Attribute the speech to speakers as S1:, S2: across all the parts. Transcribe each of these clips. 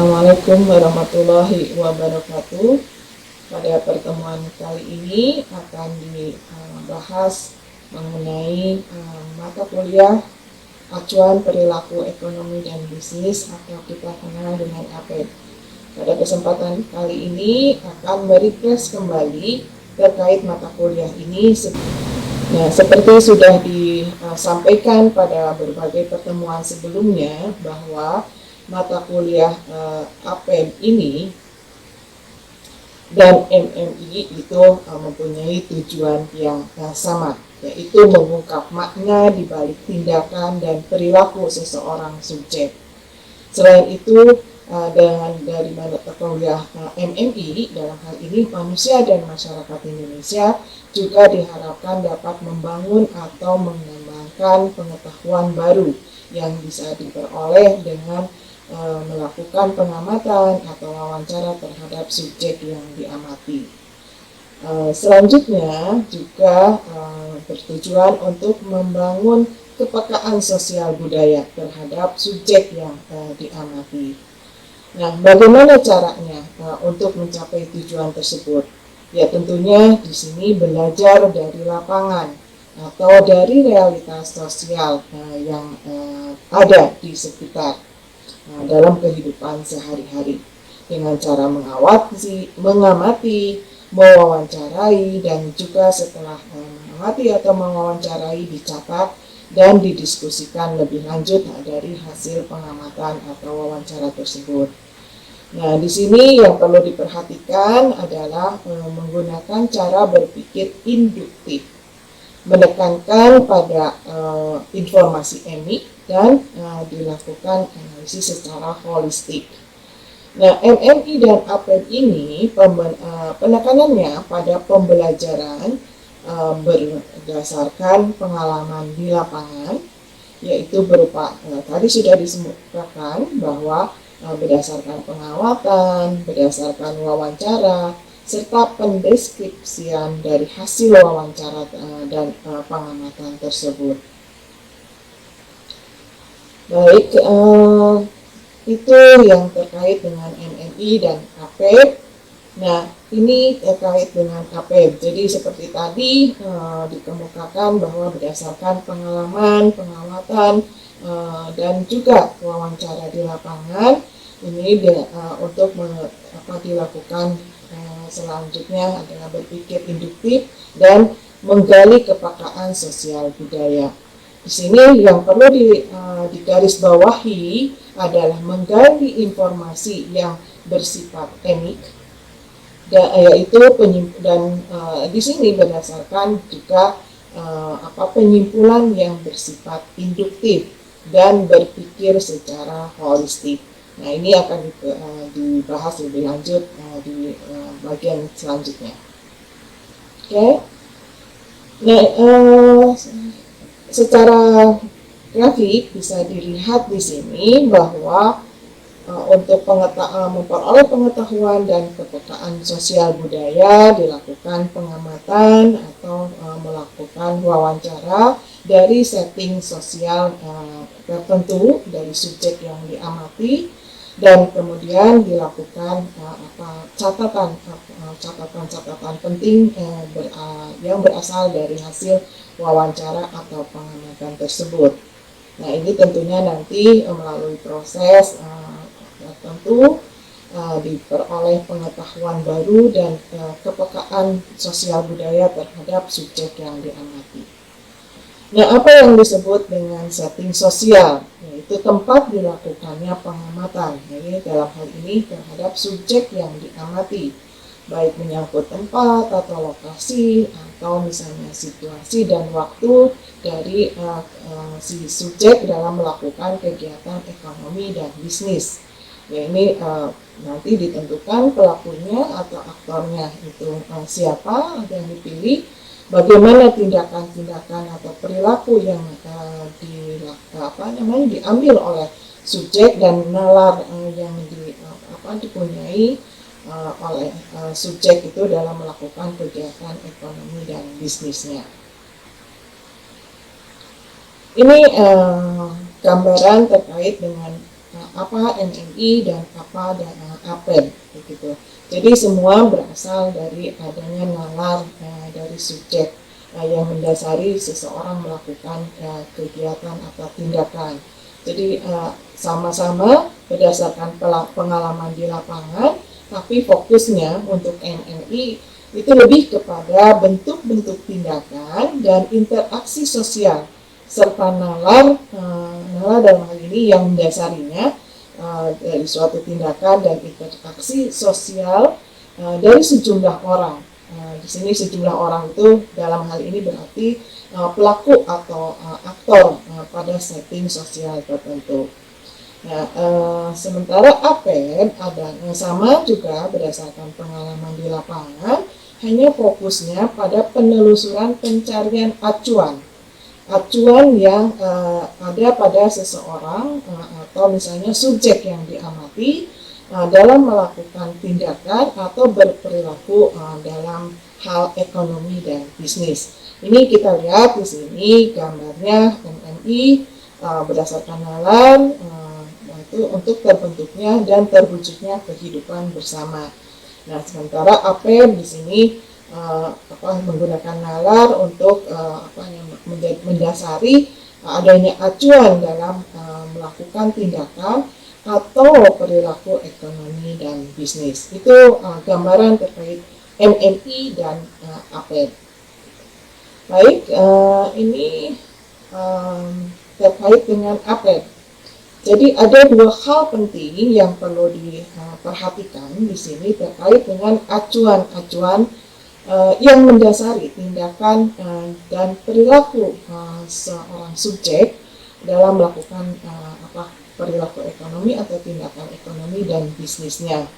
S1: Assalamualaikum warahmatullahi wabarakatuh. Pada pertemuan kali ini akan dibahas mengenai mata kuliah Acuan Perilaku Ekonomi dan Bisnis atau kita kenal dengan APEB. Pada kesempatan kali ini akan merefresh kembali terkait mata kuliah ini. Nah, seperti sudah disampaikan pada berbagai pertemuan sebelumnya bahwa mata kuliah APEB ini dan MMI itu mempunyai tujuan yang sama, yaitu mengungkap makna di balik tindakan dan perilaku seseorang subjek. Selain itu, dari mata kuliah MMI dalam hal ini manusia dan masyarakat Indonesia juga diharapkan dapat membangun atau mengembangkan pengetahuan baru yang bisa diperoleh dengan melakukan pengamatan atau wawancara terhadap subjek yang diamati. Selanjutnya juga bertujuan untuk membangun kepekaan sosial budaya terhadap subjek yang diamati. Nah, bagaimana caranya untuk mencapai tujuan tersebut? Ya, tentunya di sini belajar dari lapangan atau dari realitas sosial yang ada di sekitar dalam kehidupan sehari-hari dengan cara mengamati, mewawancarai, dan juga setelah mengamati atau mewawancarai dicatat dan didiskusikan lebih lanjut dari hasil pengamatan atau wawancara tersebut. Nah, di sini yang perlu diperhatikan adalah menggunakan cara berpikir induktif, menekankan pada informasi emik dan dilakukan analisis secara holistik. Nah, MMI dan APEB ini penekanannya pada pembelajaran berdasarkan pengalaman di lapangan, yaitu berupa tadi sudah disebutkan bahwa berdasarkan pengamatan, berdasarkan wawancara, serta pendeskripsian dari hasil wawancara dan pengamatan tersebut. Baik, itu yang terkait dengan MMI dan APEB. Nah, ini terkait dengan APEB. Jadi seperti tadi dikemukakan bahwa berdasarkan pengalaman, pengamatan, dan juga wawancara di lapangan, ini untuk dilakukan selanjutnya adalah berpikir induktif dan menggali kepekaan sosial budaya. Di sini yang perlu digarisbawahi adalah menggali informasi yang bersifat emik, yaitu di sini berdasarkan juga penyimpulan yang bersifat induktif dan berpikir secara holistik. Nah, ini akan dibahas lebih lanjut di bagian selanjutnya. Oke. Nah, secara grafik bisa dilihat di sini bahwa untuk memperoleh pengetahuan dan kepekaan sosial budaya dilakukan pengamatan atau melakukan wawancara dari setting sosial tertentu dari subjek yang diamati, dan kemudian dilakukan catatan penting yang berasal dari hasil wawancara atau pengamatan tersebut. Nah, ini tentunya nanti melalui proses tertentu diperoleh pengetahuan baru dan kepekaan sosial budaya terhadap subjek yang diamati. Nah, apa yang disebut dengan setting sosial? Yaitu tempat dilakukannya pengamatan, yaitu dalam hal ini terhadap subjek yang diamati, baik menyangkut tempat atau lokasi atau misalnya situasi dan waktu dari si subjek dalam melakukan kegiatan ekonomi dan bisnis. Ya, ini nanti ditentukan pelakunya atau aktornya itu siapa yang dipilih, bagaimana tindakan-tindakan atau perilaku yang diambil oleh subjek dan nalar yang dipunyai oleh subjek itu dalam melakukan kegiatan ekonomi dan bisnisnya. Ini gambaran terkait dengan apa MMI dan apa dan APEN begitu. Jadi semua berasal dari adanya nalar dari subjek yang mendasari seseorang melakukan kegiatan atau tindakan. Jadi sama-sama berdasarkan pengalaman di lapangan, tapi fokusnya untuk MMI itu lebih kepada bentuk-bentuk tindakan dan interaksi sosial serta nalar dalam hal ini yang mendasarinya dari suatu tindakan dan interaksi sosial dari sejumlah orang. Di sini sejumlah orang itu dalam hal ini berarti pelaku atau aktor pada setting sosial tertentu. Nah, sementara APEN ada sama juga berdasarkan pengalaman di lapangan, hanya fokusnya pada penelusuran pencarian acuan yang ada pada seseorang atau misalnya subjek yang diamati dalam melakukan tindakan atau berperilaku dalam hal ekonomi dan bisnis. Ini kita lihat di sini gambarnya MMI berdasarkan nalar itu untuk terbentuknya dan terwujudnya kehidupan bersama. Nah, sementara APEN di sini menggunakan nalar untuk mendasari adanya acuan dalam melakukan tindakan atau perilaku ekonomi dan bisnis. Itu gambaran terkait MMI dan APEN. Baik, ini terkait dengan APEN. Jadi ada dua hal penting yang perlu diperhatikan di sini terkait dengan acuan-acuan yang mendasari tindakan dan perilaku seorang subjek dalam melakukan perilaku ekonomi atau tindakan ekonomi dan bisnisnya.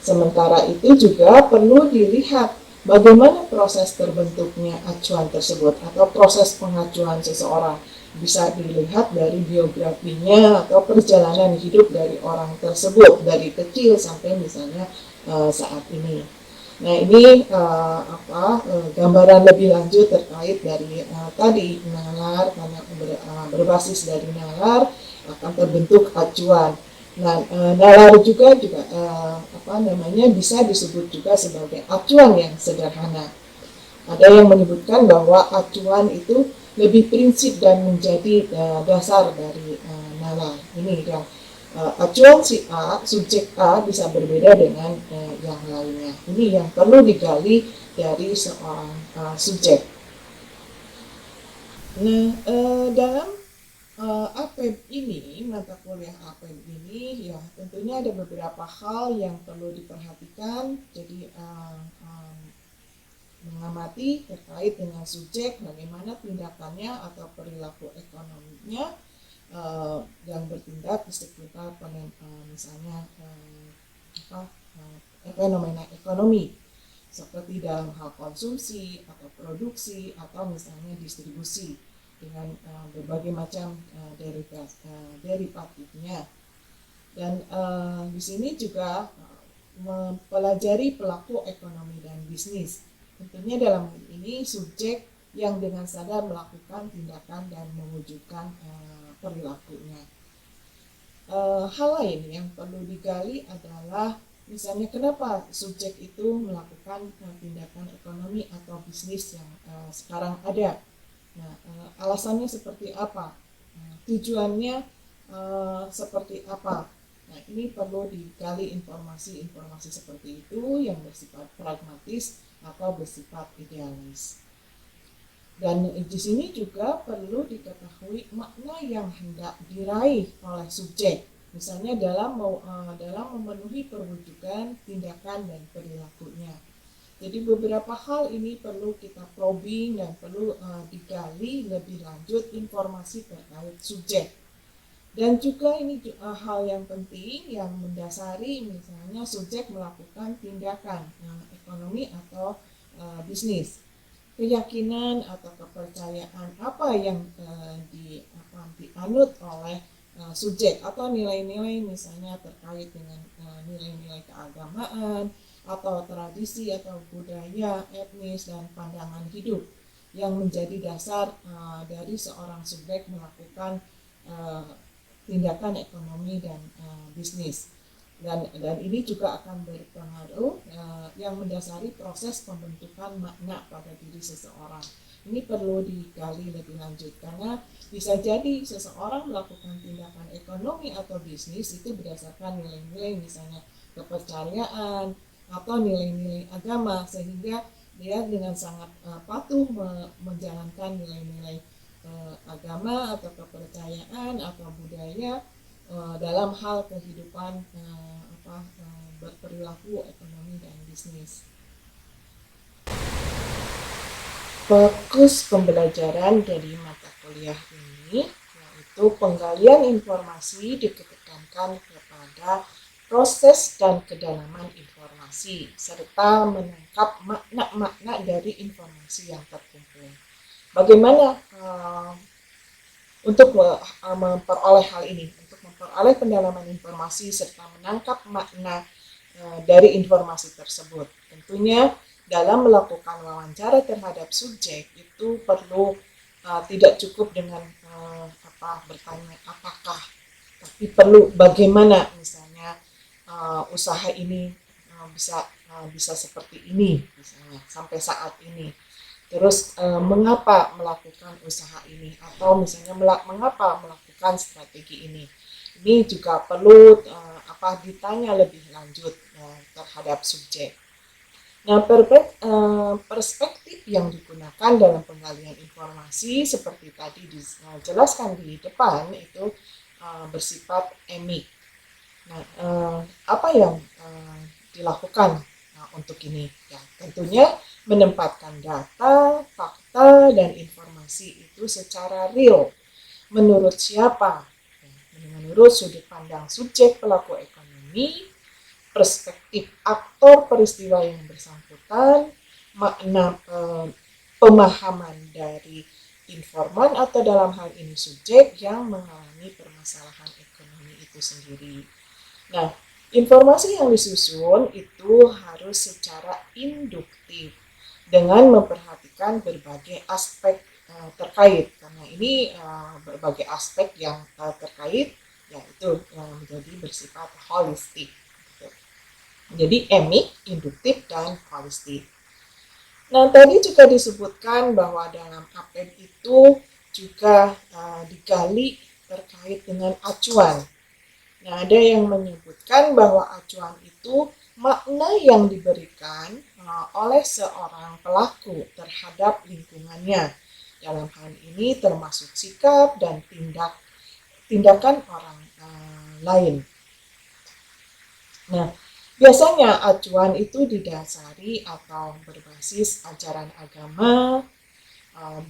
S1: Sementara itu juga perlu dilihat bagaimana proses terbentuknya acuan tersebut atau proses pengacuan seseorang. Bisa dilihat dari biografinya atau perjalanan hidup dari orang tersebut dari kecil sampai misalnya saat ini. Nah, ini gambaran lebih lanjut terkait dari tadi nalar, karena berbasis dari nalar akan terbentuk acuan. Nah, nalar juga bisa disebut juga sebagai acuan yang sederhana. Ada yang menyebutkan bahwa acuan itu lebih prinsip dan menjadi dasar dari nalar. Ini yang acuan si A, subjek A bisa berbeda dengan yang lainnya. Ini yang perlu digali dari seorang subjek. Nah, dalam APEN ini, mata kuliah APEN ini, ya tentunya ada beberapa hal yang perlu diperhatikan. Jadi mengamati terkait dengan subjek, bagaimana tindakannya atau perilaku ekonominya yang bertindak di sekitar misalnya fenomena ekonomi seperti dalam hal konsumsi atau produksi atau misalnya distribusi dengan berbagai macam derivatifnya. Dan di sini juga mempelajari pelaku ekonomi dan bisnis. Tentunya dalam ini subjek yang dengan sadar melakukan tindakan dan mewujudkan perilakunya. Hal lain yang perlu digali adalah misalnya kenapa subjek itu melakukan tindakan ekonomi atau bisnis yang sekarang ada. Nah, alasannya seperti apa? Tujuannya seperti apa? Nah, ini perlu digali informasi seperti itu yang bersifat pragmatis atau bersifat idealis. Dan di sini juga perlu diketahui makna yang hendak diraih oleh subjek, misalnya dalam memenuhi perwujudan tindakan dan perilakunya. Jadi beberapa hal ini perlu kita probing dan perlu digali lebih lanjut informasi terkait subjek. Dan juga ini hal yang penting yang mendasari misalnya subjek melakukan tindakan ekonomi atau bisnis. Keyakinan atau kepercayaan apa yang dianut oleh subjek atau nilai-nilai misalnya terkait dengan nilai-nilai keagamaan atau tradisi atau budaya, etnis dan pandangan hidup yang menjadi dasar dari seorang subjek melakukan tindakan ekonomi dan bisnis. Dan ini juga akan berpengaruh yang mendasari proses pembentukan makna pada diri seseorang. Ini perlu digali lebih lanjut karena bisa jadi seseorang melakukan tindakan ekonomi atau bisnis itu berdasarkan nilai-nilai misalnya kepercayaan atau nilai-nilai agama, sehingga dia dengan sangat patuh menjalankan nilai-nilai agama atau kepercayaan atau budaya dalam hal kehidupan berperilaku ekonomi dan bisnis. Fokus pembelajaran dari mata kuliah ini yaitu penggalian informasi ditekankan kepada proses dan kedalaman informasi serta menangkap makna-makna dari informasi yang terkumpul. Bagaimana untuk memperoleh hal ini? Untuk memperoleh pendalaman informasi serta menangkap makna dari informasi tersebut. Tentunya dalam melakukan wawancara terhadap subjek itu perlu tidak cukup dengan bertanya apakah, tapi perlu bagaimana misalnya usaha ini bisa seperti ini misalnya sampai saat ini. Terus mengapa melakukan usaha ini atau misalnya mengapa melakukan strategi ini. Ini juga perlu ditanya lebih lanjut terhadap subjek. Nah, perspektif yang digunakan dalam penggalian informasi seperti tadi dijelaskan di depan itu bersifat emik. Nah, apa yang dilakukan untuk ini? Ya, tentunya menempatkan data, fakta, dan informasi itu secara real. Menurut siapa? Menurut sudut pandang subjek pelaku ekonomi, perspektif aktor peristiwa yang bersangkutan, makna pemahaman dari informan atau dalam hal ini subjek yang mengalami permasalahan ekonomi itu sendiri. Nah, informasi yang disusun itu harus secara induktif dengan memperhatikan berbagai aspek terkait, karena ini berbagai aspek yang terkait yaitu menjadi bersifat holistik. Jadi emik, induktif, dan holistik. Nah, tadi juga disebutkan bahwa dalam APED itu juga digali terkait dengan acuan. Nah, ada yang menyebutkan bahwa acuan itu makna yang diberikan oleh seorang pelaku terhadap lingkungannya. Dalam hal ini termasuk sikap dan tindakan orang lain. Nah, biasanya acuan itu didasari atau berbasis ajaran agama,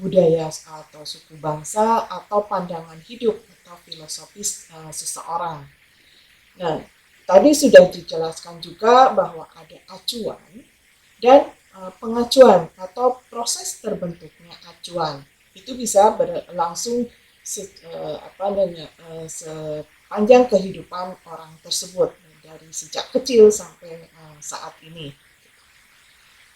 S1: budaya atau suku bangsa, atau pandangan hidup atau filosofis seseorang. Nah, tadi sudah dijelaskan juga bahwa ada acuan dan pengacuan atau proses terbentuknya acuan. Itu bisa berlangsung sepanjang kehidupan orang tersebut, dari sejak kecil sampai saat ini.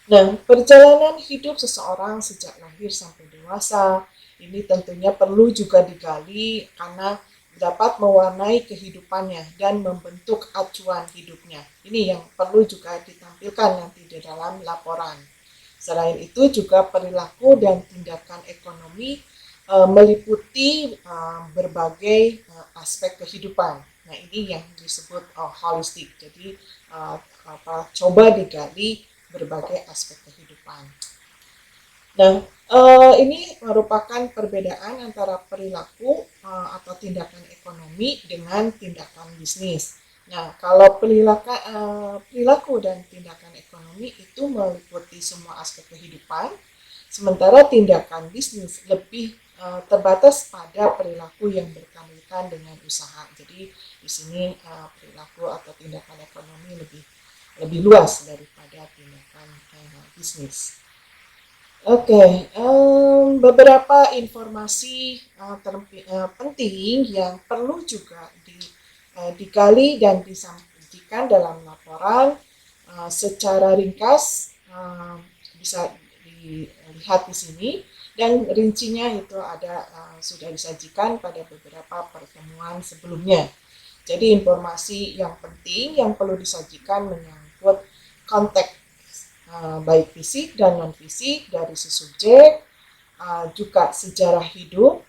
S1: Nah, perjalanan hidup seseorang sejak lahir sampai dewasa ini tentunya perlu juga digali karena dapat mewarnai kehidupannya dan membentuk acuan hidupnya. Ini yang perlu juga ditampilkan nanti di dalam laporan. Selain itu juga perilaku dan tindakan ekonomi meliputi berbagai aspek kehidupan. Nah, ini yang disebut holistik. Jadi coba digali berbagai aspek kehidupan. Nah, ini merupakan perbedaan antara perilaku atau tindakan ekonomi dengan tindakan bisnis. Nah, kalau perilaku dan tindakan ekonomi itu meliputi semua aspek kehidupan, sementara tindakan bisnis lebih terbatas pada perilaku yang berkaitan dengan usaha. Jadi di sini perilaku atau tindakan ekonomi lebih luas daripada tindakan bisnis. Oke, beberapa informasi penting yang perlu juga digali dan disampaikan dalam laporan secara ringkas bisa dilihat di sini. dan rincinya itu ada sudah disajikan pada beberapa pertemuan sebelumnya. Jadi informasi yang penting yang perlu disajikan menyangkut konteks baik fisik dan non fisik dari si subjek, juga sejarah hidup.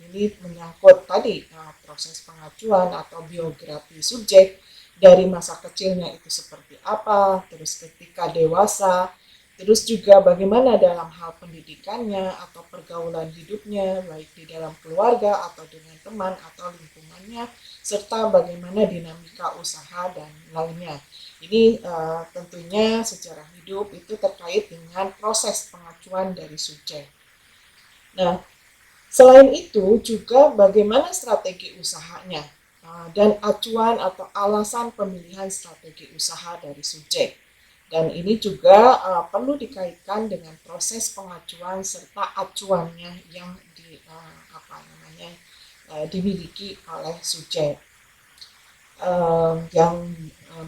S1: Ini menyangkut tadi proses pengajuan atau biografi subjek dari masa kecilnya itu seperti apa, terus ketika dewasa, terus juga bagaimana dalam hal pendidikannya atau pergaulan hidupnya, baik di dalam keluarga atau dengan teman atau lingkungannya, serta bagaimana dinamika usaha dan lainnya. Ini tentunya sejarah hidup itu terkait dengan proses pengajuan dari subjek. Nah, selain itu juga bagaimana strategi usahanya dan acuan atau alasan pemilihan strategi usaha dari subjek. Dan ini juga perlu dikaitkan dengan proses pengajuan serta acuannya yang dimiliki oleh subjek. Yang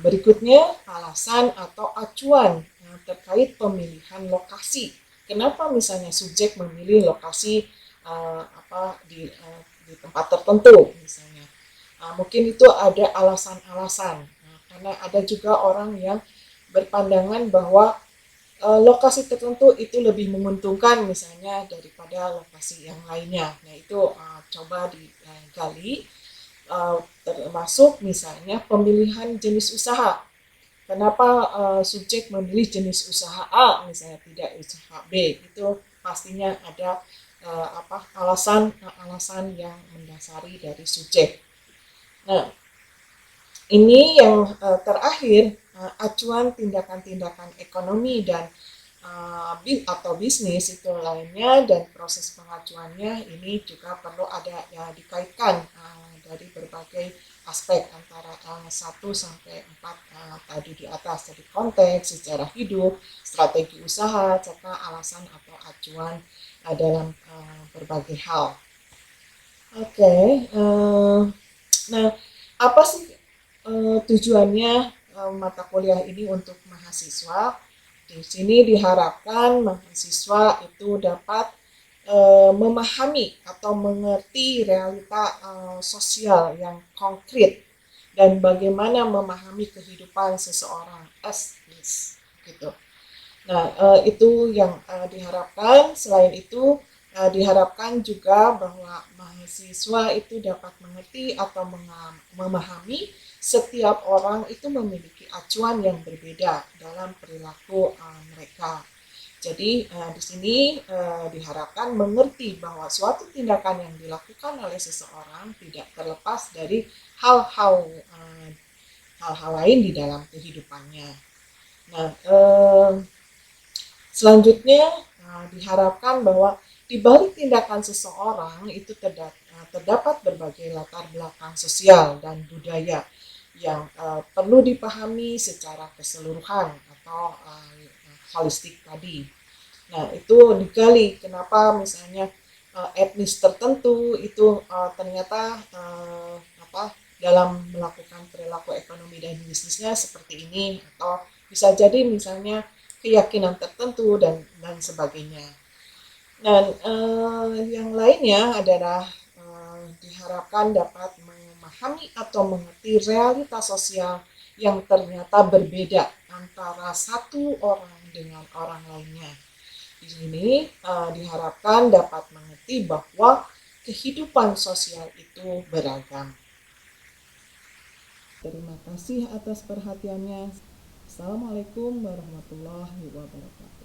S1: berikutnya alasan atau acuan terkait pemilihan lokasi. Kenapa misalnya subjek memilih lokasi di tempat tertentu misalnya. Mungkin itu ada alasan-alasan. Karena ada juga orang yang berpandangan bahwa lokasi tertentu itu lebih menguntungkan misalnya daripada lokasi yang lainnya. Nah itu coba digali. Termasuk misalnya pemilihan jenis usaha. Kenapa subjek memilih jenis usaha A misalnya tidak usaha B? Itu pastinya ada alasan yang mendasari dari subjek. Nah, ini yang terakhir acuan tindakan-tindakan ekonomi dan atau bisnis itu lainnya, dan proses pengajuannya ini juga perlu ada ya dikaitkan dari berbagai aspek antara 1 sampai 4 tadi di atas, jadi konteks, sejarah hidup, strategi usaha, serta alasan atau acuan dalam berbagai hal. Oke, nah apa sih tujuannya mata kuliah ini untuk mahasiswa? Di sini diharapkan mahasiswa itu dapat memahami atau mengerti realita sosial yang konkret dan bagaimana memahami kehidupan seseorang gitu. Nah, itu yang diharapkan. Selain itu, diharapkan juga bahwa mahasiswa itu dapat mengerti atau memahami setiap orang itu memiliki acuan yang berbeda dalam perilaku mereka. Jadi di sini diharapkan mengerti bahwa suatu tindakan yang dilakukan oleh seseorang tidak terlepas dari hal-hal lain di dalam kehidupannya. Nah, selanjutnya diharapkan bahwa di balik tindakan seseorang itu terdapat berbagai latar belakang sosial dan budaya yang perlu dipahami secara keseluruhan atau holistik tadi. Nah, itu digali kenapa misalnya etnis tertentu itu ternyata dalam melakukan perilaku ekonomi dan bisnisnya seperti ini, atau bisa jadi misalnya keyakinan tertentu dan sebagainya. Dan yang lainnya adalah diharapkan dapat memahami atau mengerti realitas sosial yang ternyata berbeda antara satu orang dengan orang lainnya. Di sini diharapkan dapat mengerti bahwa kehidupan sosial itu beragam. Terima kasih atas perhatiannya. Assalamualaikum warahmatullahi wabarakatuh.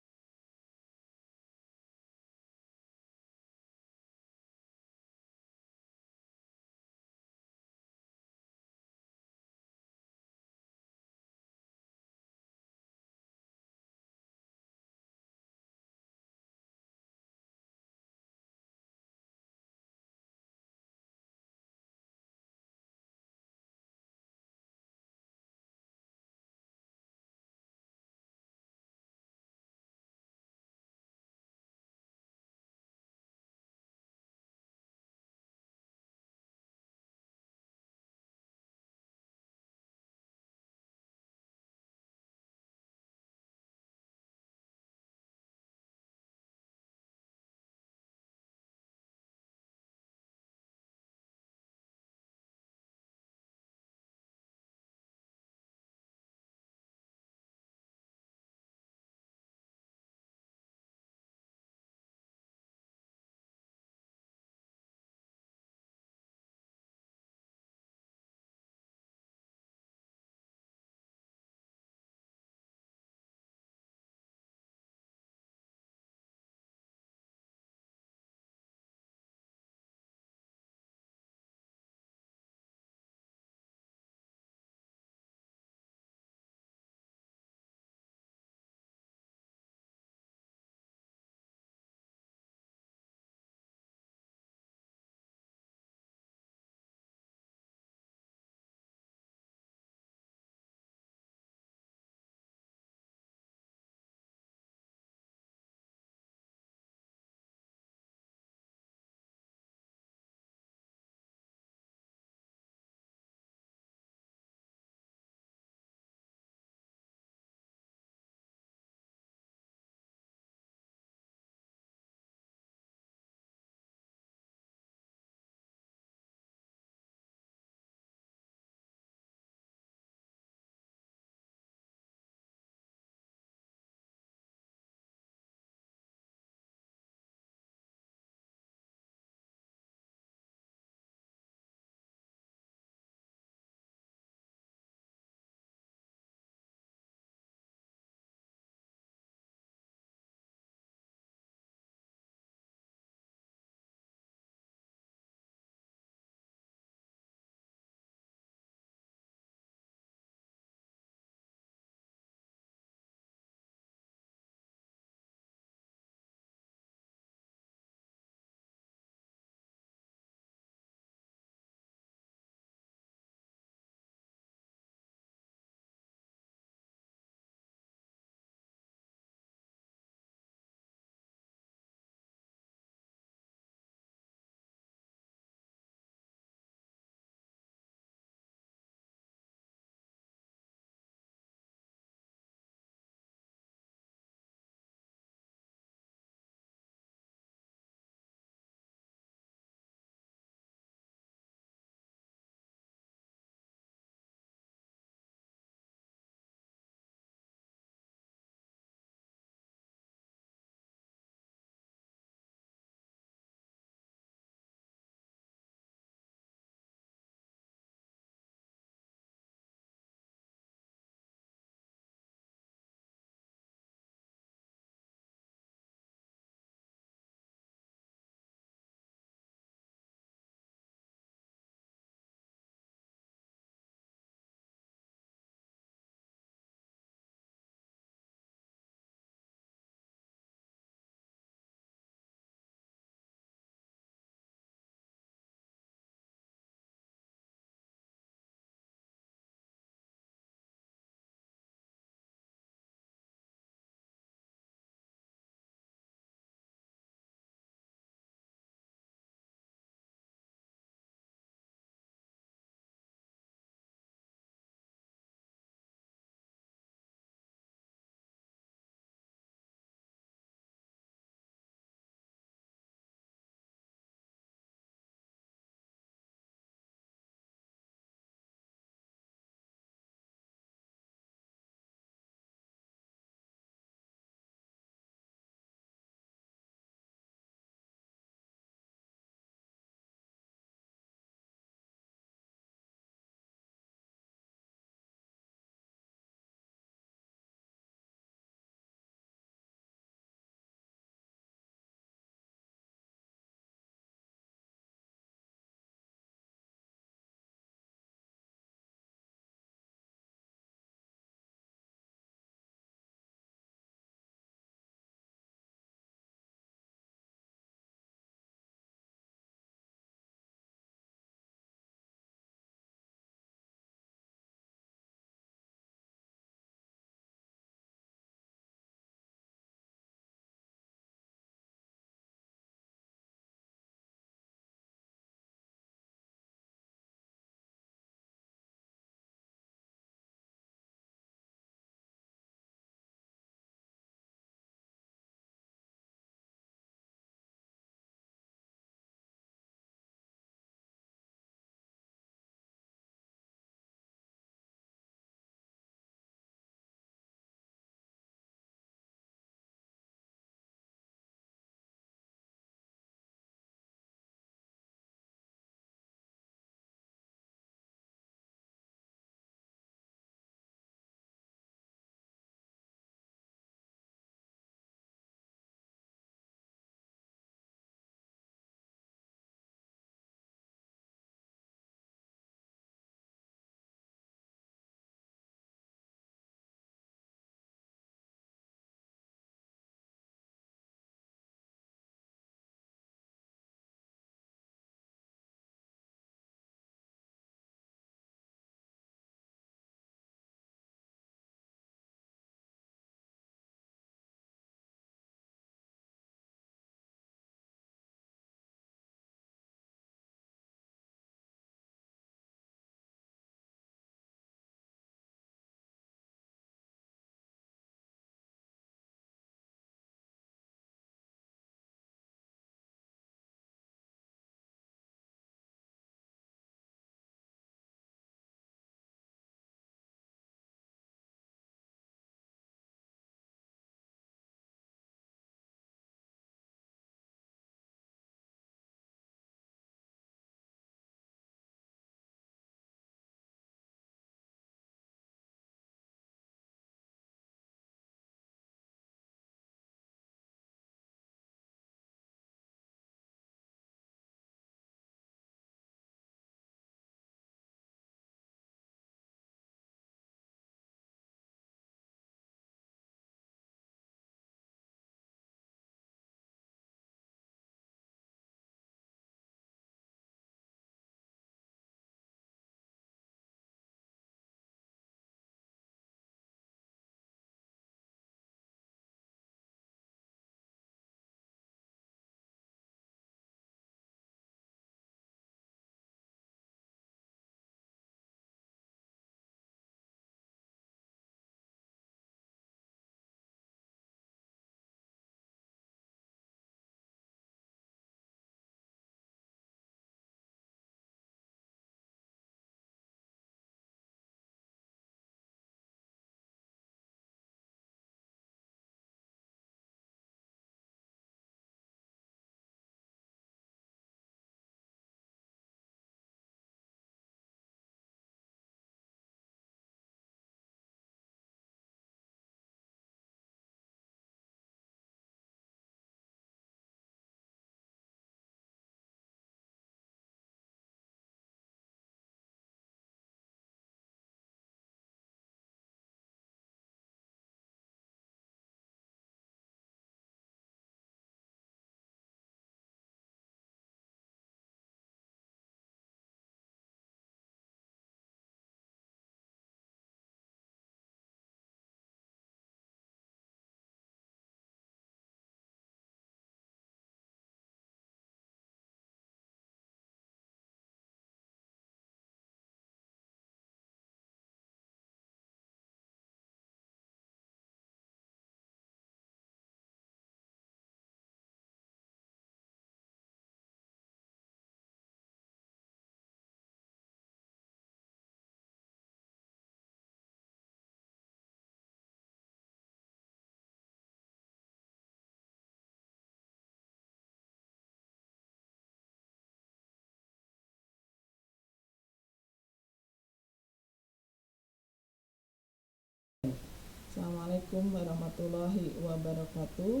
S1: Assalamualaikum warahmatullahi wabarakatuh.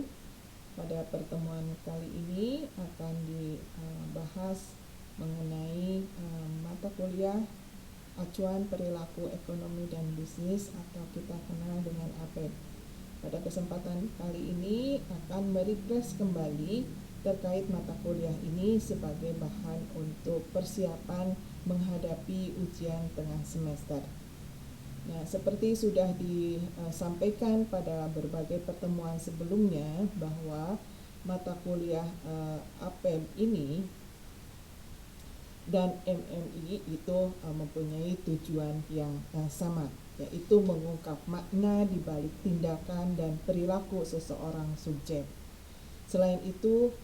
S1: Pada pertemuan kali ini akan dibahas mengenai mata kuliah Acuan Perilaku Ekonomi dan Bisnis atau kita kenal dengan APEB. Pada kesempatan kali ini akan merefresh kembali terkait mata kuliah ini sebagai bahan untuk persiapan menghadapi ujian tengah semester. Nah, seperti sudah disampaikan pada berbagai pertemuan sebelumnya bahwa mata kuliah APEB ini dan MMI itu mempunyai tujuan yang sama, yaitu mengungkap makna di balik tindakan dan perilaku seseorang subjek. Selain itu,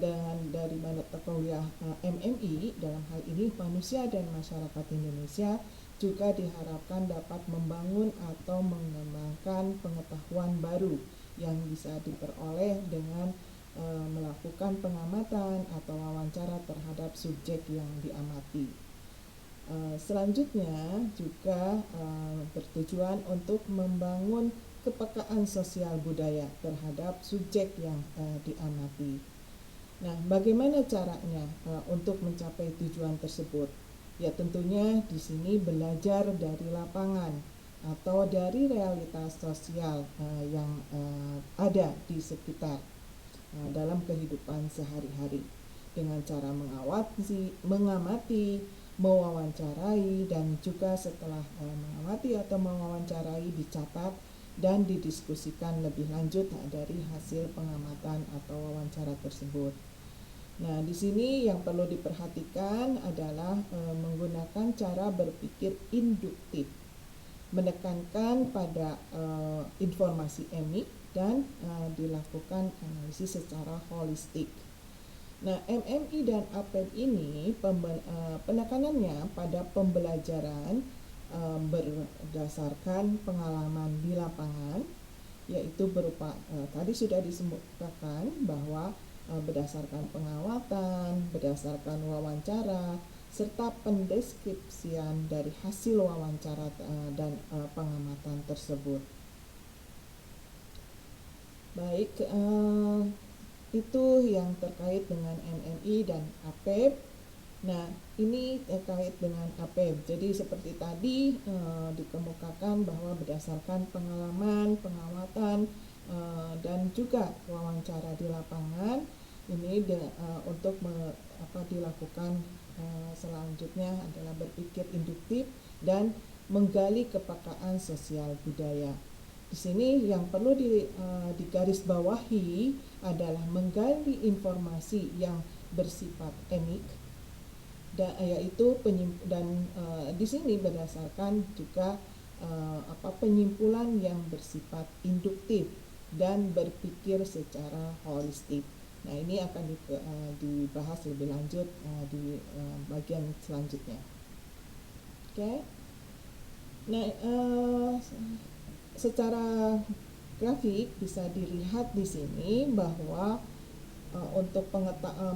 S1: dari mata kuliah MMI dalam hal ini manusia dan masyarakat Indonesia juga diharapkan dapat membangun atau mengembangkan pengetahuan baru yang bisa diperoleh dengan melakukan pengamatan atau wawancara terhadap subjek yang diamati. Selanjutnya juga bertujuan untuk membangun kepekaan sosial budaya terhadap subjek yang diamati. Nah, bagaimana caranya untuk mencapai tujuan tersebut? Ya tentunya di sini belajar dari lapangan atau dari realitas sosial yang ada di sekitar dalam kehidupan sehari-hari dengan cara mengamati, mewawancarai, dan juga setelah mengamati atau mewawancarai dicatat dan didiskusikan lebih lanjut dari hasil pengamatan atau wawancara tersebut. Nah, di sini yang perlu diperhatikan adalah menggunakan cara berpikir induktif, menekankan pada informasi emik dan dilakukan analisis secara holistik. Nah, MMI dan APEB ini penekanannya pada pembelajaran berdasarkan pengalaman di lapangan, yaitu berupa tadi sudah disebutkan bahwa berdasarkan pengawatan, berdasarkan wawancara, serta pendeskripsian dari hasil wawancara dan pengamatan tersebut. Baik, itu yang terkait dengan MMI dan APEB. Nah, ini terkait dengan APEB. Jadi seperti tadi dikemukakan bahwa berdasarkan pengalaman, pengamatan, dan juga wawancara di lapangan ini untuk dilakukan selanjutnya adalah berpikir induktif dan menggali kepekaan sosial budaya. Di sini yang perlu digarisbawahi adalah menggali informasi yang bersifat emik yaitu di sini berdasarkan juga penyimpulan yang bersifat induktif dan berpikir secara holistik. Nah, ini akan dibahas lebih lanjut di bagian selanjutnya. Oke. Nah, secara grafik bisa dilihat di sini bahwa untuk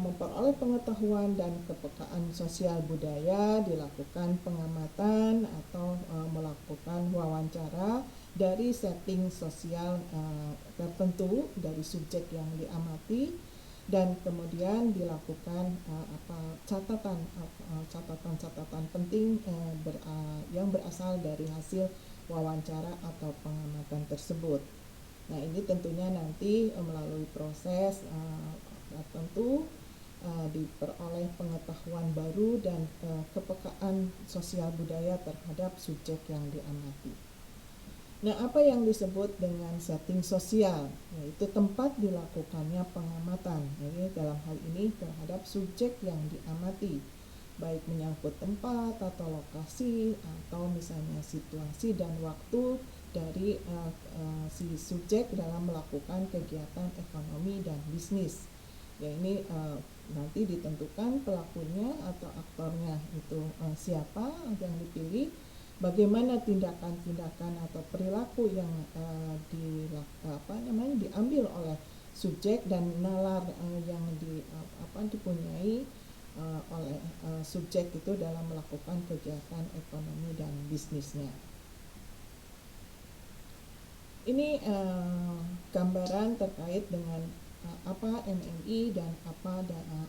S1: memperoleh pengetahuan dan kepekaan sosial budaya dilakukan pengamatan atau melakukan wawancara dari setting sosial tertentu dari subjek yang diamati, dan kemudian dilakukan catatan penting yang berasal dari hasil wawancara atau pengamatan tersebut. Nah, ini tentunya nanti melalui proses tertentu diperoleh pengetahuan baru dan kepekaan sosial budaya terhadap subjek yang diamati. Nah, apa yang disebut dengan setting sosial? Yaitu tempat dilakukannya pengamatan, jadi dalam hal ini terhadap subjek yang diamati, baik menyangkut tempat atau lokasi atau misalnya situasi dan waktu dari si subjek dalam melakukan kegiatan ekonomi dan bisnis. Ya, ini nanti ditentukan pelakunya atau aktornya itu siapa yang dipilih, bagaimana tindakan-tindakan atau perilaku yang diambil oleh subjek dan nalar yang dipunyai oleh subjek itu dalam melakukan kegiatan ekonomi dan bisnisnya. Ini gambaran terkait dengan apa MMI dan apa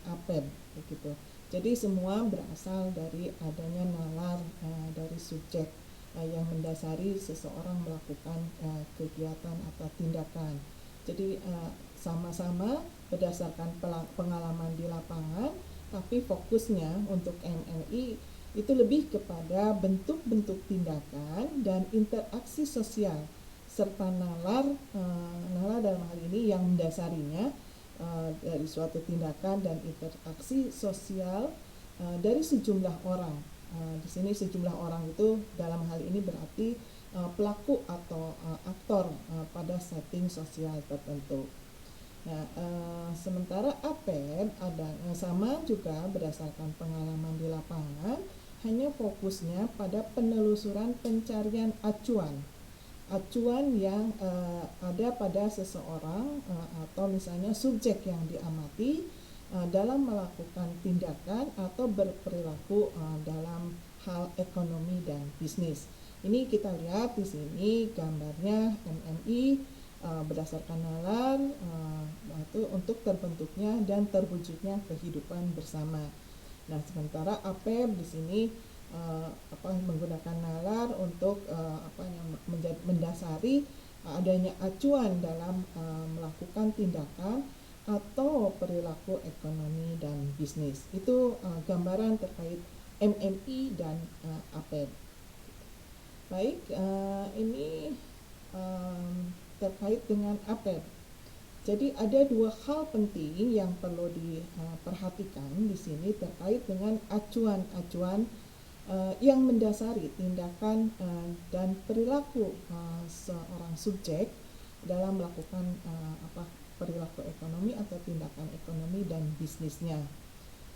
S1: APEB begitu. Jadi semua berasal dari adanya nalar dari subjek yang mendasari seseorang melakukan kegiatan atau tindakan. Jadi sama-sama berdasarkan pengalaman di lapangan, tapi fokusnya untuk MMI itu lebih kepada bentuk-bentuk tindakan dan interaksi sosial serta nalar dalam hal ini yang mendasarinya dari suatu tindakan dan interaksi sosial dari sejumlah orang. Di sini sejumlah orang itu dalam hal ini berarti pelaku atau aktor pada setting sosial tertentu. Nah, sementara APEB ada sama juga berdasarkan pengalaman di lapangan, hanya fokusnya pada penelusuran pencarian acuan yang ada pada seseorang atau misalnya subjek yang diamati dalam melakukan tindakan atau berperilaku dalam hal ekonomi dan bisnis. Ini kita lihat di sini gambarnya MMI berdasarkan nalar itu untuk terbentuknya dan terwujudnya kehidupan bersama. Nah, sementara APEB di sini menggunakan nalar untuk mendasari adanya acuan dalam melakukan tindakan atau perilaku ekonomi dan bisnis. Itu gambaran terkait MMI dan APEB. Baik, ini terkait dengan APEB. Jadi ada dua hal penting yang perlu diperhatikan di sini terkait dengan acuan-acuan yang mendasari tindakan dan perilaku seorang subjek dalam melakukan perilaku ekonomi atau tindakan ekonomi dan bisnisnya.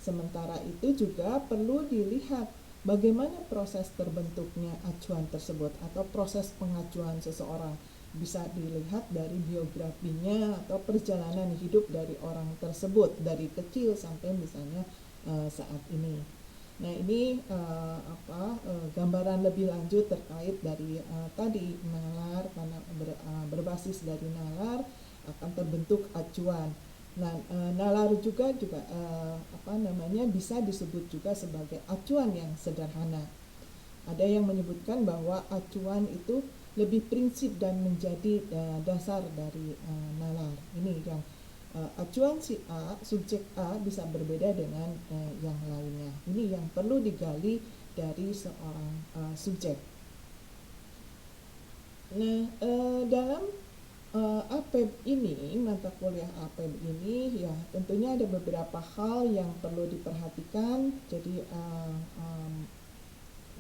S1: Sementara itu juga perlu dilihat bagaimana proses terbentuknya acuan tersebut atau proses pengacuan seseorang. Bisa dilihat dari biografinya atau perjalanan hidup dari orang tersebut dari kecil sampai misalnya saat ini. Nah, ini gambaran lebih lanjut terkait dari tadi nalar, karena berbasis dari nalar akan terbentuk acuan. Nah, nalar juga bisa disebut juga sebagai acuan yang sederhana. Ada yang menyebutkan bahwa acuan itu lebih prinsip dan menjadi dasar dari nalar. Ini yang acuan si A, subjek A bisa berbeda dengan yang lainnya. Ini yang perlu digali dari seorang subjek. Nah, dalam APEB ini, mata kuliah APEB ini, ya tentunya ada beberapa hal yang perlu diperhatikan. Jadi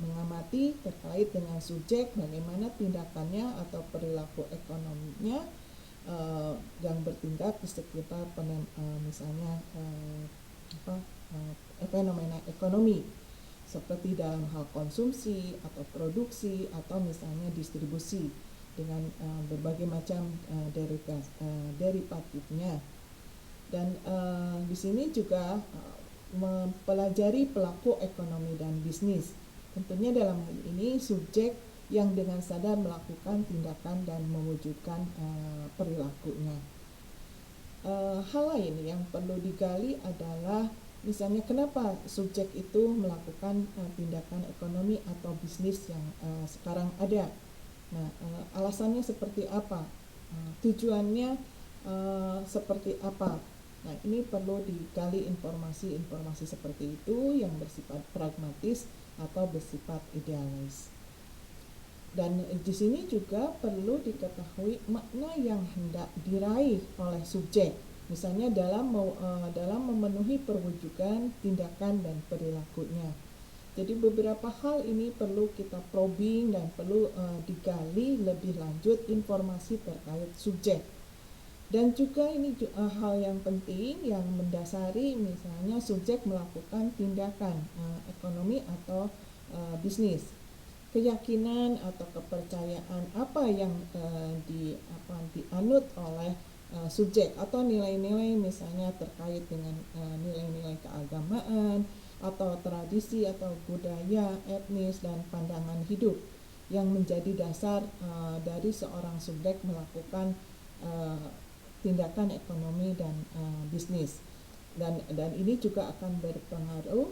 S1: mengamati terkait dengan subjek, bagaimana tindakannya atau perilaku ekonominya yang bertindak di sekitar misalnya fenomena ekonomi seperti dalam hal konsumsi atau produksi atau misalnya distribusi dengan berbagai macam derivatifnya. Dan di sini juga mempelajari pelaku ekonomi dan bisnis. Tentunya dalam hal ini subjek yang dengan sadar melakukan tindakan dan mewujudkan perilakunya. Hal lain yang perlu digali adalah misalnya kenapa subjek itu melakukan tindakan ekonomi atau bisnis yang sekarang ada. Nah, alasannya seperti apa? Tujuannya seperti apa? Nah, ini perlu digali informasi-informasi seperti itu yang bersifat pragmatis atau bersifat idealis. Dan di sini juga perlu diketahui makna yang hendak diraih oleh subjek. Misalnya dalam memenuhi perwujudan tindakan dan perilakunya. Jadi beberapa hal ini perlu kita probing dan perlu digali lebih lanjut informasi terkait subjek. Dan juga ini hal yang penting yang mendasari misalnya subjek melakukan tindakan ekonomi atau bisnis. Keyakinan atau kepercayaan apa yang dianut oleh subjek atau nilai-nilai misalnya terkait dengan nilai-nilai keagamaan atau tradisi atau budaya, etnis dan pandangan hidup. yang menjadi dasar dari seorang subjek melakukan tindakan ekonomi dan bisnis. Dan ini juga akan berpengaruh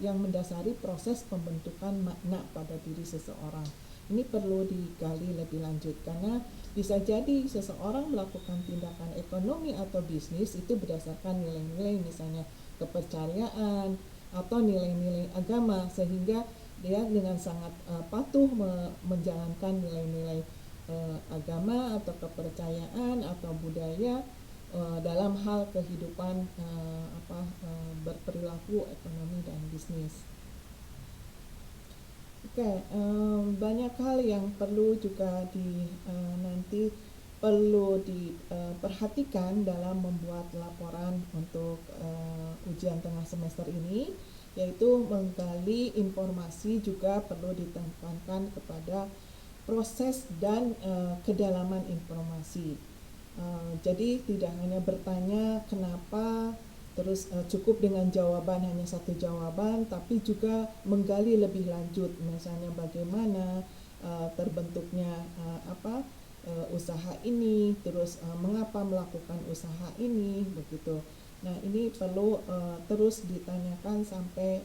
S1: yang mendasari proses pembentukan makna pada diri seseorang. Ini perlu digali lebih lanjut karena bisa jadi seseorang melakukan tindakan ekonomi atau bisnis itu berdasarkan nilai-nilai, misalnya kepercayaan atau nilai-nilai agama, sehingga dia dengan sangat patuh menjalankan nilai-nilai agama atau kepercayaan atau budaya dalam hal kehidupan berperilaku ekonomi dan bisnis. Banyak hal yang perlu juga nanti perlu diperhatikan dalam membuat laporan untuk ujian tengah semester ini, yaitu menggali informasi juga perlu ditekankan kepada proses dan kedalaman informasi. Jadi tidak hanya bertanya kenapa, terus cukup dengan jawaban, hanya satu jawaban, tapi juga menggali lebih lanjut, misalnya bagaimana terbentuknya usaha ini, terus mengapa melakukan usaha ini, begitu. Nah, ini perlu terus ditanyakan sampai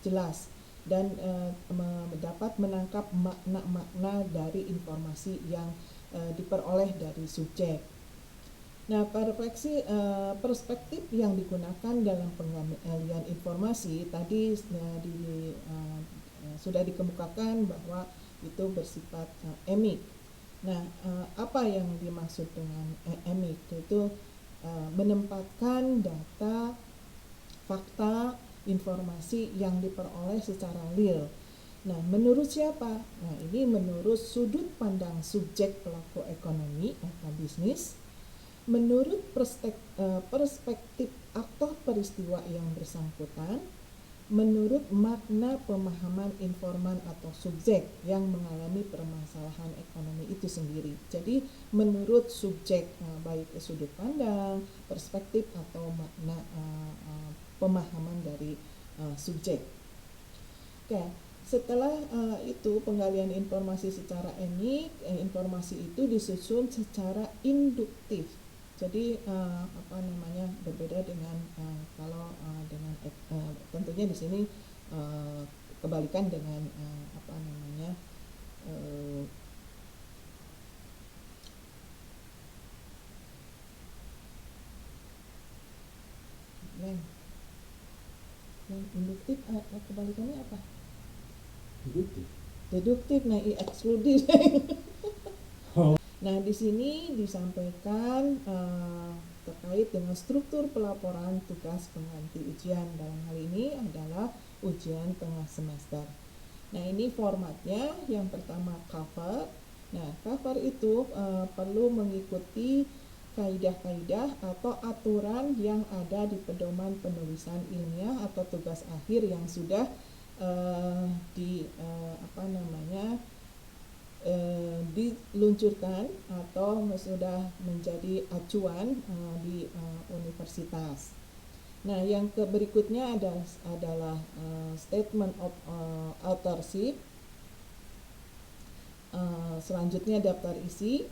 S1: jelas dan dapat menangkap makna-makna dari informasi yang diperoleh dari subjek. Nah, perspektif yang digunakan dalam penggalian informasi tadi sudah dikemukakan bahwa itu bersifat emik. Nah, apa yang dimaksud dengan emik? Itu menempatkan data, fakta, informasi yang diperoleh secara real. Nah, menurut siapa? Nah, ini menurut sudut pandang subjek pelaku ekonomi atau bisnis, menurut perspektif aktor peristiwa yang bersangkutan, menurut makna pemahaman informan atau subjek yang mengalami permasalahan ekonomi itu sendiri. Jadi menurut subjek, baik sudut pandang, perspektif atau makna pemahaman dari subjek. Oke, setelah itu penggalian informasi secara emik, informasi itu disusun secara induktif. Jadi berbeda dengan kalau dengan tentunya di sini kebalikan dengan yang induktif, kebalikannya apa? Deduktif. Nah, eksklusif. Nah, di sini disampaikan terkait dengan struktur pelaporan tugas pengganti ujian. Dalam hal ini adalah ujian tengah semester. Nah, ini formatnya. Yang pertama cover. Nah, cover itu perlu mengikuti kaidah-kaidah atau aturan yang ada di pedoman penulisan ilmiah atau tugas akhir yang sudah diluncurkan atau sudah menjadi acuan di universitas. Nah, yang berikutnya adalah statement of authorship. Selanjutnya daftar isi.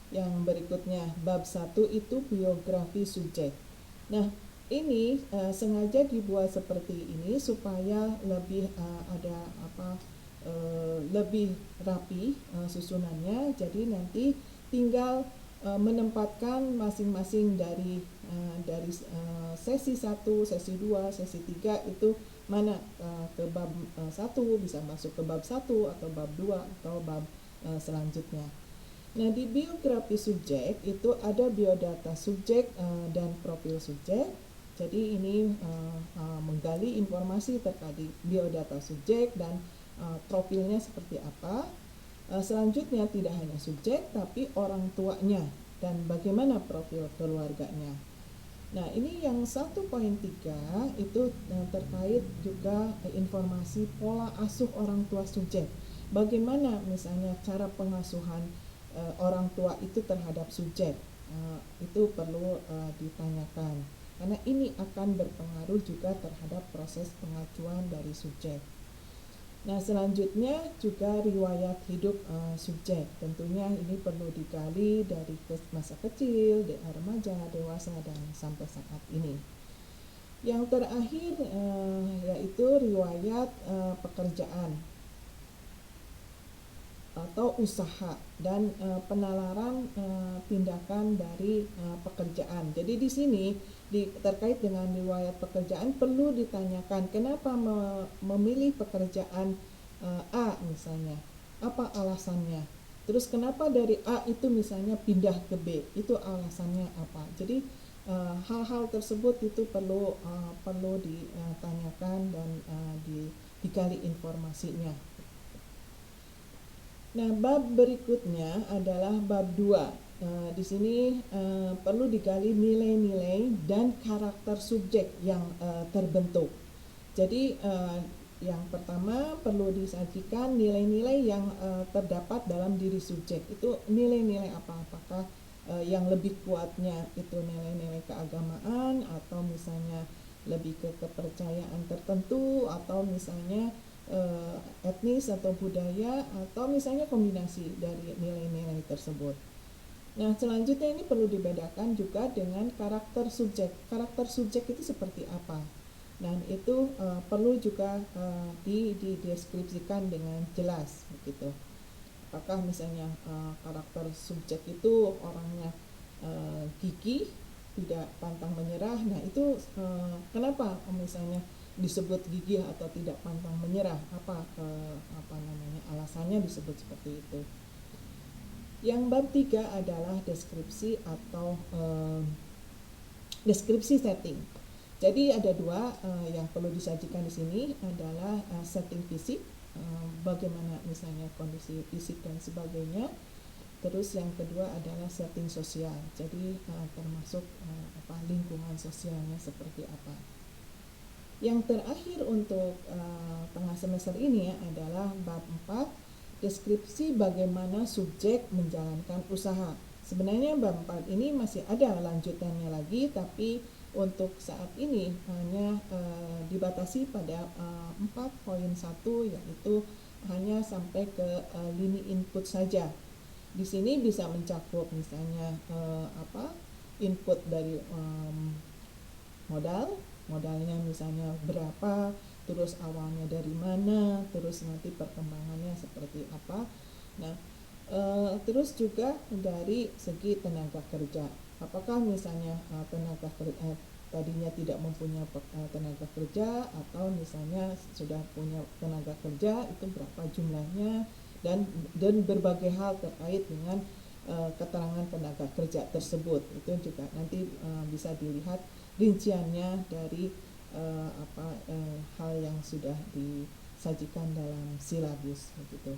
S1: Yang berikutnya bab 1 itu biografi subjek. Nah, ini sengaja dibuat seperti ini supaya lebih lebih rapi susunannya. Jadi nanti tinggal menempatkan masing-masing dari sesi 1, sesi 2, sesi 3 itu mana ke bab 1 bisa masuk ke bab 1 atau bab 2 atau bab selanjutnya. Nah, di biografi subjek itu ada biodata subjek dan profil subjek. Jadi ini menggali informasi terkait biodata subjek dan profilnya seperti apa. Selanjutnya tidak hanya subjek tapi orang tuanya dan bagaimana profil keluarganya. Nah, ini yang 1.3 itu terkait juga informasi pola asuh orang tua subjek. Bagaimana misalnya cara pengasuhan orang tua itu terhadap subjek, itu perlu ditanyakan karena ini akan berpengaruh juga terhadap proses pengajuan dari subjek. Nah, selanjutnya juga riwayat hidup subjek. Tentunya ini perlu digali dari masa kecil, remaja, dewasa, dan sampai saat ini. Yang terakhir yaitu riwayat pekerjaan atau usaha dan penalaran tindakan dari pekerjaan. Jadi di sini terkait dengan riwayat pekerjaan perlu ditanyakan kenapa memilih pekerjaan A misalnya, apa alasannya. Terus kenapa dari A itu misalnya pindah ke B, itu alasannya apa. Jadi hal-hal tersebut itu perlu ditanyakan dan digali informasinya. Nah, bab berikutnya adalah bab 2. Di sini perlu digali nilai-nilai dan karakter subjek yang terbentuk. Jadi yang pertama perlu disajikan nilai-nilai yang terdapat dalam diri subjek. Itu nilai-nilai apa? Apakah yang lebih kuatnya itu nilai-nilai keagamaan, atau misalnya lebih ke kepercayaan tertentu, atau misalnya etnis atau budaya, atau misalnya kombinasi dari nilai-nilai tersebut. Nah, selanjutnya ini perlu dibedakan juga dengan karakter subjek. Karakter subjek itu seperti apa? Dan itu perlu juga dideskripsikan dengan jelas begitu. Apakah misalnya karakter subjek itu orangnya gigih, tidak pantang menyerah. Nah, itu kenapa misalnya disebut gigih atau tidak pantang menyerah? Apa alasannya disebut seperti itu? Yang bab 3 adalah deskripsi atau deskripsi setting. Jadi ada dua yang perlu disajikan di sini adalah setting fisik, bagaimana misalnya kondisi fisik dan sebagainya. Terus yang kedua adalah setting sosial. Jadi termasuk lingkungan sosialnya seperti apa. Yang terakhir untuk tengah semester ini adalah bab 4, deskripsi bagaimana subjek menjalankan usaha. Sebenarnya bab 4 ini masih ada lanjutannya lagi, tapi untuk saat ini hanya dibatasi pada 4.1, yaitu hanya sampai ke lini input saja. Di sini bisa mencakup misalnya input dari modalnya misalnya berapa, terus awalnya dari mana, terus nanti perkembangannya seperti apa. Nah, terus juga dari segi tenaga kerja. Apakah misalnya tadinya tidak mempunyai tenaga kerja, atau misalnya sudah punya tenaga kerja, itu berapa jumlahnya, dan berbagai hal terkait dengan keterangan tenaga kerja tersebut. Itu juga nanti bisa dilihat rinciannya dari hal yang sudah disajikan dalam silabus begitu.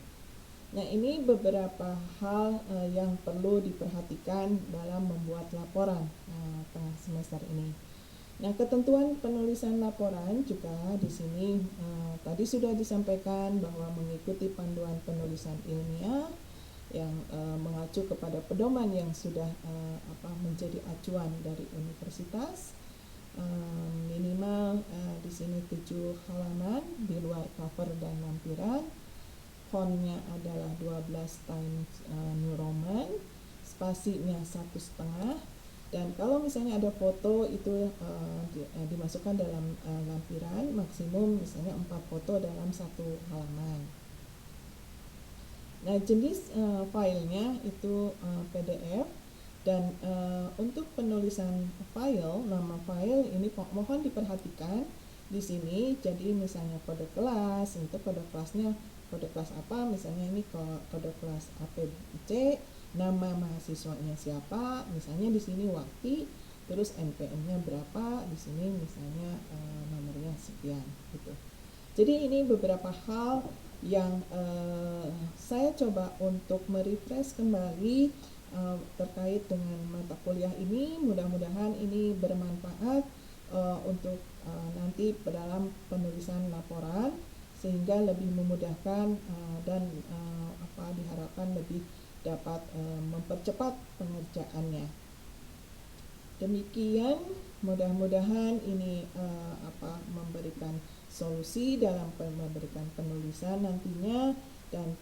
S1: Nah, ini beberapa hal yang perlu diperhatikan dalam membuat laporan tengah semester ini. Nah, ketentuan penulisan laporan juga di sini tadi sudah disampaikan bahwa mengikuti panduan penulisan ilmiah yang mengacu kepada pedoman yang sudah menjadi acuan dari universitas. Minimal di sini 7 halaman di luar cover dan lampiran. Fontnya adalah 12 times New Roman, spasinya 1,5, dan kalau misalnya ada foto itu dimasukkan dalam lampiran, maksimum misalnya 4 foto dalam 1 halaman. Nah, jenis filenya itu PDF. Dan untuk penulisan file, nama file ini mohon diperhatikan di sini. Jadi misalnya kode kelas, itu kode kelasnya kode kelas apa? Misalnya ini kode kelas APC, nama mahasiswanya siapa? Misalnya di sini Wakti, terus NPM-nya berapa? Di sini misalnya nomornya sekian gitu. Jadi ini beberapa hal yang saya coba untuk merefresh kembali terkait dengan mata kuliah ini. Mudah-mudahan ini bermanfaat untuk nanti dalam penulisan laporan, sehingga lebih memudahkan dan diharapkan lebih dapat mempercepat pengerjaannya. Demikian, mudah-mudahan ini memberi memberikan solusi, dalam memberikan penulisan nantinya, dan